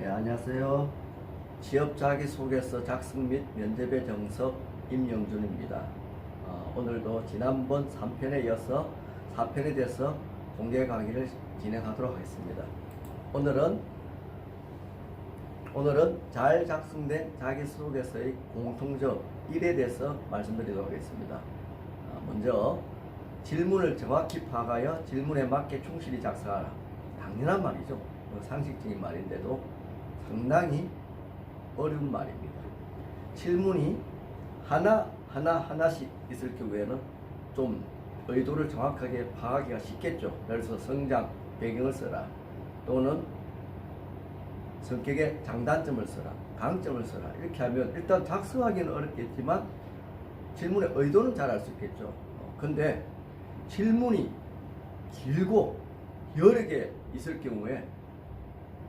네, 안녕하세요. 취업 자기소개서 작성 및 면접의 정석 임영준입니다. 오늘도 지난번 3편에 이어서 4편에 대해서 공개 강의를 진행하도록 하겠습니다. 오늘은 잘 작성된 자기소개서의 공통점 1에 대해서 말씀드리도록 하겠습니다. 먼저 질문을 정확히 파악하여 질문에 맞게 충실히 작성하라. 당연한 말이죠. 상식적인 말인데도 상당히 어려운 말입니다. 질문이 하나씩 있을 경우에는 좀 의도를 정확하게 파악하기가 쉽겠죠. 그래서 성장 배경을 써라, 또는 성격의 장단점을 써라, 강점을 써라, 이렇게 하면 일단 작성하기는 어렵겠지만 질문의 의도는 잘 알 수 있겠죠. 근데 질문이 길고 여러 개 있을 경우에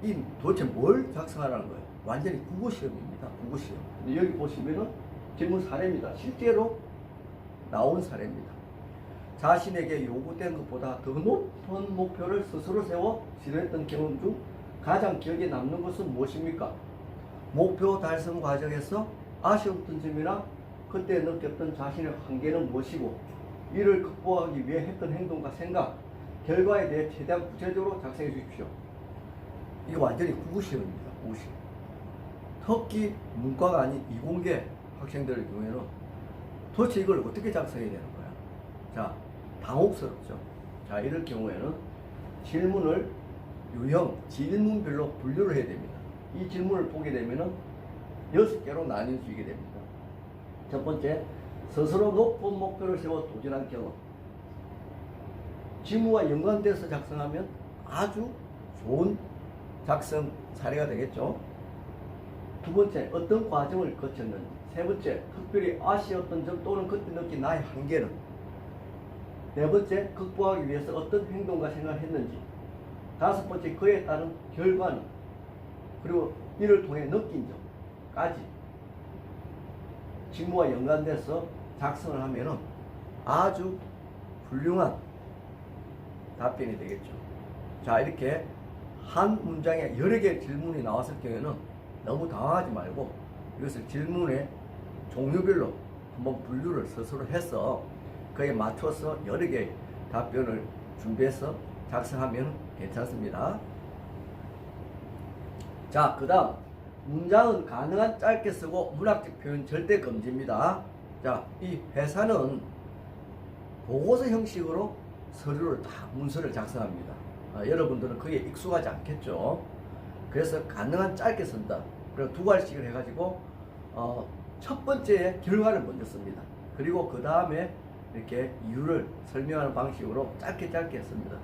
이 도대체 뭘 작성하라는 거예요? 완전히 국어시험입니다. 국어시험. 근데 여기 보시면은 질문 사례입니다. 실제로 나온 사례입니다. 자신에게 요구된 것보다 더 높은 목표를 스스로 세워 실현했던 경험 중 가장 기억에 남는 것은 무엇입니까? 목표 달성 과정에서 아쉬웠던 점이나 그때 느꼈던 자신의 한계는 무엇이고, 이를 극복하기 위해 했던 행동과 생각, 결과에 대해 최대한 구체적으로 작성해 주십시오. 이거 완전히 국어시험입니다. 국어시험. 특히 문과가 아닌 이공계 학생들의 경우에는 도대체 이걸 어떻게 작성해야 되는 거야? 자, 당혹스럽죠. 자, 이럴 경우에는 질문을 유형, 질문별로 분류를 해야 됩니다. 이 질문을 보게 되면은 6개로 나뉠 수 있게 됩니다. 첫 번째, 스스로 높은 목표를 세워 도전한 경험. 직무와 연관돼서 작성하면 아주 좋은 작성 사례가 되겠죠. 두 번째, 어떤 과정을 거쳤는지. 세 번째, 특별히 아쉬웠던 점 또는 그때 느낀 나의 한계는. 네 번째, 극복하기 위해서 어떤 행동과 생각을 했는지. 다섯 번째, 그에 따른 결과는. 그리고 이를 통해 느낀 점까지 직무와 연관돼서 작성을 하면은 아주 훌륭한 답변이 되겠죠. 자, 이렇게 한 문장에 여러 개의 질문이 나왔을 경우에는 너무 당황하지 말고 이것을 질문의 종류별로 한번 분류를 스스로 해서 그에 맞춰서 여러 개의 답변을 준비해서 작성하면 괜찮습니다. 자, 그 다음 문장은 가능한 짧게 쓰고 문학적 표현 절대 금지입니다. 자, 이 회사는 보고서 형식으로 서류를 다 문서를 작성합니다. 여러분들은 그게 익숙하지 않겠죠. 그래서 가능한 짧게 쓴다. 그리고 두 갈씩을 해가지고 첫 번째 결과를 먼저 씁니다. 그리고 그 다음에 이렇게 이유를 설명하는 방식으로 짧게 씁니다.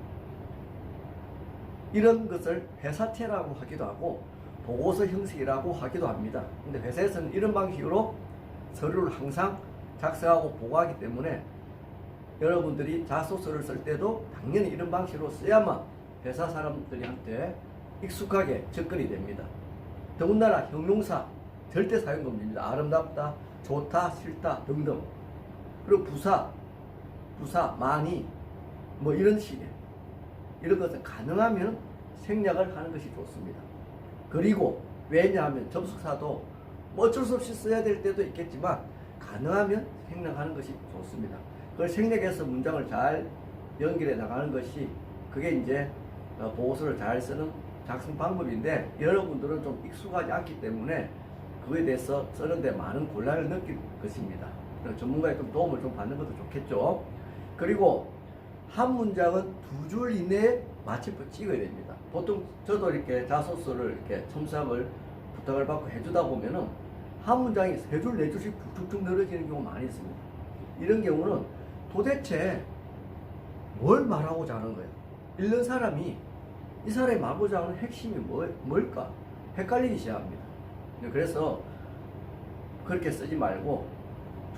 이런 것을 회사체라고 하기도 하고 보고서 형식이라고 하기도 합니다. 근데 회사에서는 이런 방식으로 서류를 항상 작성하고 보고하기 때문에 여러분들이 자소서를 쓸 때도 당연히 이런 방식으로 써야만 회사 사람들한테 익숙하게 접근이 됩니다. 더군다나 형용사 절대 사용 금지입니다. 아름답다, 좋다, 싫다 등등. 그리고 부사, 많이 뭐 이런 식의 이런 것은 가능하면 생략을 하는 것이 좋습니다. 그리고 왜냐하면 접속사도 뭐 어쩔 수 없이 써야 될 때도 있겠지만 가능하면 생략하는 것이 좋습니다. 그걸 생략해서 문장을 잘 연결해 나가는 것이 그게 이제 보고서를 잘 쓰는 작성 방법인데, 여러분들은 좀 익숙하지 않기 때문에 그거에 대해서 쓰는데 많은 곤란을 느낄 것입니다. 전문가의 좀 도움을 좀 받는 것도 좋겠죠. 그리고 한 문장은 2줄 이내에 마침표 찍어야 됩니다. 보통 저도 이렇게 자소서를 이렇게 첨삭을 부탁을 받고 해주다 보면은 한 문장이 3줄, 4줄씩 쭉쭉 늘어지는 경우가 많이 있습니다. 이런 경우는 도대체 뭘 말하고자 하는 거예요? 읽는 사람이 이 사람이 말하고자 하는 핵심이 뭘까? 헷갈리기 시작합니다. 그래서 그렇게 쓰지 말고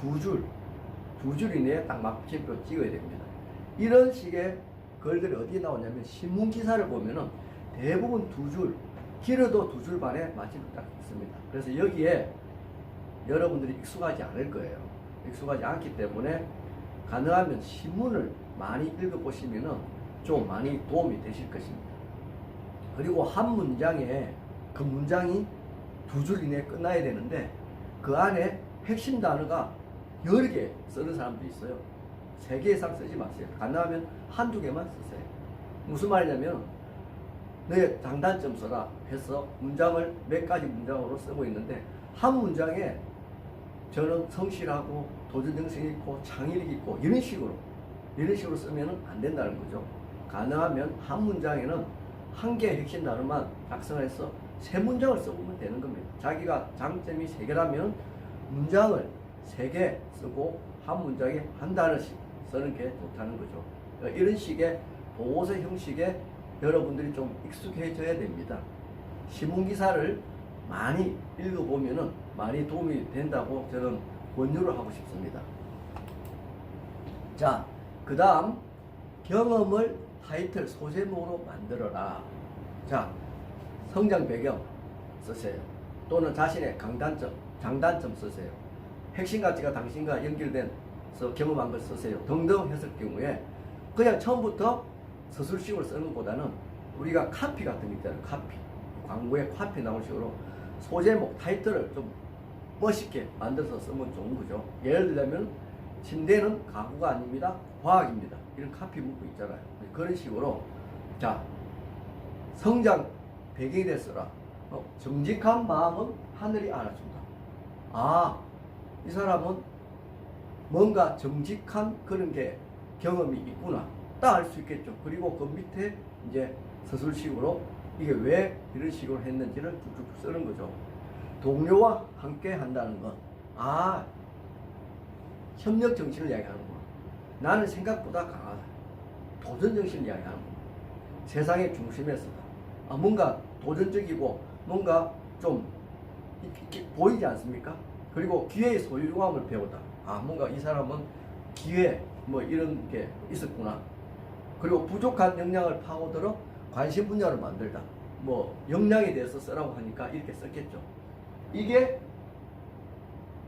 2줄 이내에 딱 마침표 찍어야 됩니다. 이런 식의 글들이 어디에 나오냐면 신문기사를 보면은 대부분 2줄, 길어도 2줄 반에 마침표 딱 있습니다. 그래서 여기에 여러분들이 익숙하지 않을 거예요. 익숙하지 않기 때문에 가능하면 신문을 많이 읽어보시면은 좀 많이 도움이 되실 것입니다. 그리고 한 문장에 그 문장이 2줄 이내에 끝나야 되는데 그 안에 핵심 단어가 여러 개 쓰는 사람도 있어요. 3개 이상 쓰지 마세요. 가능하면 1~2 개만 쓰세요. 무슨 말이냐면 내 장단점 써라 해서 문장을 몇 가지 문장으로 쓰고 있는데 한 문장에 저는 성실하고 도전정신이 있고 창의력이 있고 이런 식으로 쓰면 안 된다는 거죠. 가능하면 한 문장에는 1개의 핵심 단어만 작성을 해서 3문장을 써보면 되는 겁니다. 자기가 장점이 3개라면 문장을 3개 쓰고 한 문장에 1단어씩 쓰는 게 좋다는 거죠. 이런 식의 보고서 형식에 여러분들이 좀 익숙해져야 됩니다. 신문기사를 많이 읽어보면 많이 도움이 된다고 저는 권유를 하고 싶습니다. 자, 그 다음 경험을 타이틀 소제목으로 만들어라. 자, 성장 배경 쓰세요. 또는 자신의 강단점, 장단점 쓰세요. 핵심 가치가 당신과 연결돼서 경험한 걸 쓰세요. 등등 했을 경우에 그냥 처음부터 서술식으로 쓰는 것보다는 우리가 카피 같은 게 있잖아요. 카피. 광고에 카피 나올 식으로 소제목, 타이틀을 좀 멋있게 만들어서 쓰면 좋은 거죠. 예를 들면 침대는 가구가 아닙니다. 과학입니다. 이런 카피 문구 있잖아요. 그런 식으로 자, 성장 배경이 됐어라. 정직한 마음은 하늘이 알아준다. 아, 이 사람은 뭔가 정직한 그런 게 경험이 있구나. 딱 알 수 있겠죠. 그리고 그 밑에 이제 서술식으로 이게 왜 이런 식으로 했는지를 쭉쭉 쓰는 거죠. 동료와 함께 한다는 것. 아, 협력 정신을 이야기하는구나. 나는 생각보다 강하다. 도전 정신을 이야기하는구나. 세상의 중심에 서다. 아, 뭔가 도전적이고 뭔가 좀 이렇게 보이지 않습니까? 그리고 기회의 소유감을 배우다. 아, 뭔가 이 사람은 기회 뭐 이런 게 있었구나. 그리고 부족한 역량을 파고들어 관심 분야를 만들다. 뭐 역량에 대해서 쓰라고 하니까 이렇게 썼겠죠. 이게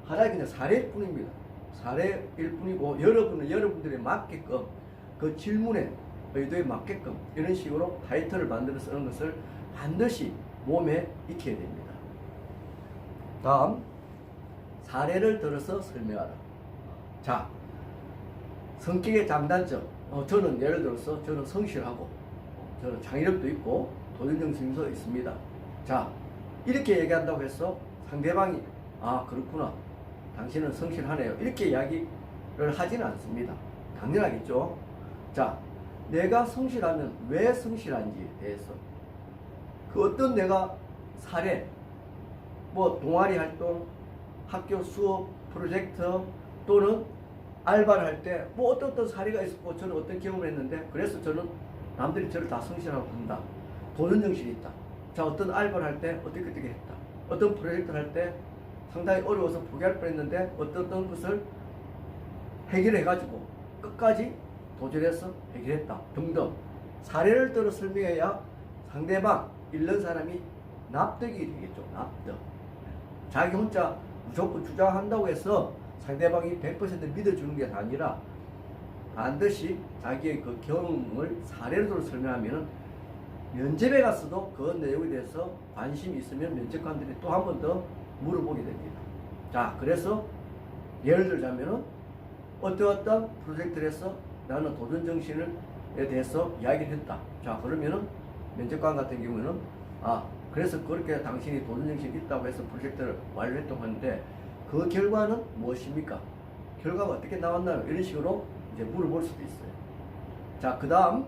하나의 그냥 사례일 뿐입니다. 사례일 뿐이고 여러분들이 맞게끔 그 질문의 의도에 맞게끔 이런 식으로 타이틀을 만들어 쓰는 것을 반드시 몸에 익혀야 됩니다. 다음, 사례를 들어서 설명하라. 자, 성격의 장단점. 저는 예를 들어서 저는 성실하고 저는 창의력도 있고 도전정신도 있습니다. 자, 이렇게 얘기한다고 해서 상대방이 아, 그렇구나, 당신은 성실하네요, 이렇게 이야기를 하지는 않습니다. 당연하겠죠. 자, 내가 성실하면 왜 성실한지에 대해서 그 어떤 내가 사례, 뭐 동아리 활동, 학교 수업, 프로젝트 또는 알바를 할 때 뭐 어떤 사례가 있었고 저는 어떤 경험을 했는데 그래서 저는 남들이 저를 다 성실하고 본다. 도전정신이 있다. 자, 어떤 알바를 할 때 어떻게 했다. 어떤 프로젝트를 할 때 상당히 어려워서 포기할 뻔했는데 어떤 것을 해결해가지고 끝까지 도전해서 해결했다. 등등 사례를 들어 설명해야 상대방, 읽는 사람이 납득이 되겠죠. 납득. 자기 혼자 무조건 주장한다고 해서 상대방이 100% 믿어주는 게 아니라 반드시 자기의 그 경험을 사례로 설명하면 면접에 갔어도 그 내용에 대해서 관심이 있으면 면접관들이 또 한 번 더 물어보게 됩니다. 자, 그래서 예를 들자면은 어떤 프로젝트를 해서 나는 도전정신에 대해서 이야기를 했다. 자, 그러면은 면접관 같은 경우에는 아, 그래서 그렇게 당신이 도전정신이 있다고 해서 프로젝트를 완료했다고 하는데 그 결과는 무엇입니까? 결과가 어떻게 나왔나요? 이런 식으로 이제 물어볼 수도 있어요. 자, 그 다음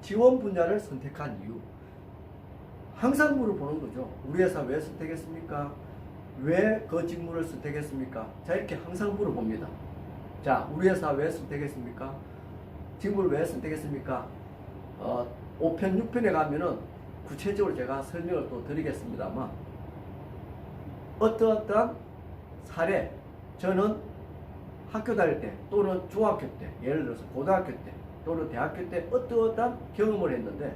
지원 분야를 선택한 이유. 항상 물어보는 거죠. 우리 회사 왜 선택했습니까? 왜 그 직무를 선택했습니까? 자, 이렇게 항상 물어봅니다. 자, 우리 회사 왜 선택했습니까? 직무를 왜 선택했습니까? 5편, 6편에 가면은 구체적으로 제가 설명을 또 드리겠습니다만 어떠한 사례, 저는 학교 다닐 때 또는 중학교 때, 예를 들어서 고등학교 때 또는 대학교 때 어떠한 경험을 했는데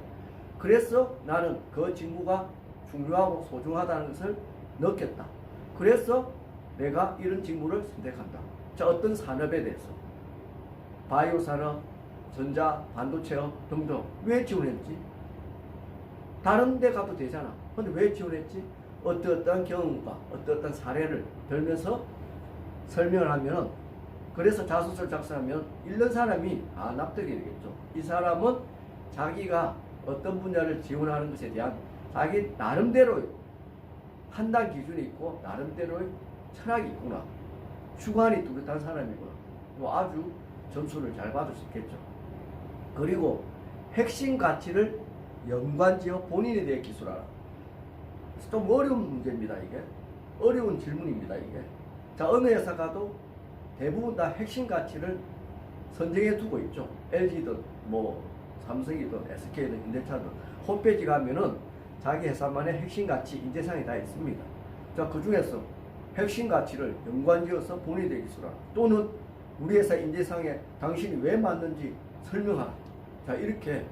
그래서 나는 그 직무가 중요하고 소중하다는 것을 느꼈다. 그래서 내가 이런 직무를 선택한다. 자, 어떤 산업에 대해서 바이오 산업, 전자, 반도체업 등등 왜 지원했지? 다른 데 가도 되잖아. 근데 왜 지원했지? 어떠한 경험과 어떠한 사례를 들면서 설명을 하면, 그래서 자소서를 작성하면 읽는 사람이 납득이 되겠죠. 이 사람은 자기가 어떤 분야를 지원하는 것에 대한 자기 나름대로의 판단 기준이 있고 나름대로의 철학이 있구나, 주관이 뚜렷한 사람이구나, 아주 점수를 잘 받을 수 있겠죠. 그리고 핵심 가치를 연관지어 본인에 대해 기술하라. 좀 어려운 문제입니다. 이게 어려운 질문입니다. 이게 자, 어느 회사 가도 대부분 다 핵심 가치를 선정해 두고 있죠. LG든 뭐 삼성이든 SK든 현대차든 홈페이지 가면은 자기 회사만의 핵심 가치 인재상이 다 있습니다. 자, 그 중에서 핵심 가치를 연관지어서 본인에 대해 기술하라, 또는 우리 회사 인재상에 당신이 왜 맞는지 설명하라. 자, 이렇게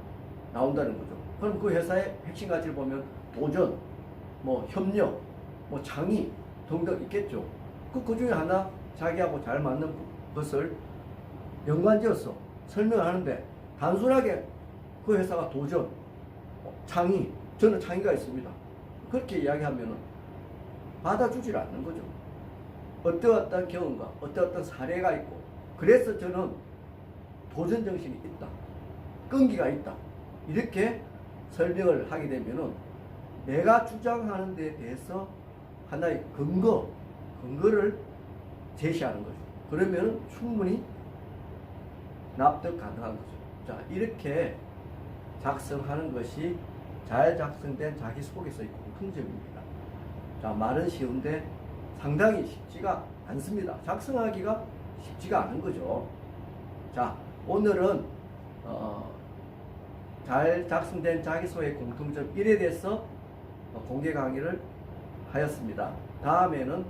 나온다는 거죠. 그럼 그 회사의 핵심 가치를 보면 도전, 뭐 협력, 뭐 창의 등등 있겠죠. 그 중에 하나 자기하고 잘 맞는 것을 연관지어서 설명하는데, 단순하게 그 회사가 도전, 창의, 저는 창의가 있습니다, 그렇게 이야기하면 받아주질 않는 거죠. 어떠한 경험과 어떠한 사례가 있고, 그래서 저는 도전 정신이 있다, 끈기가 있다, 이렇게 설명을 하게 되면은 내가 주장하는 데 대해서 하나의 근거를 제시하는 거죠. 그러면 충분히 납득 가능한 거죠. 자, 이렇게 작성하는 것이 잘 작성된 자기소개서의 공통점입니다. 자, 말은 쉬운데 상당히 쉽지가 않습니다. 작성하기가 쉽지가 않은 거죠. 자, 오늘은 잘 작성된 자기소개 공통점 1에 대해서 공개 강의를 하였습니다. 다음에는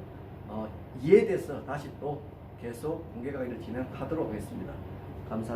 2에 대해서 다시 또 계속 공개 강의를 진행하도록 하겠습니다. 감사합니다.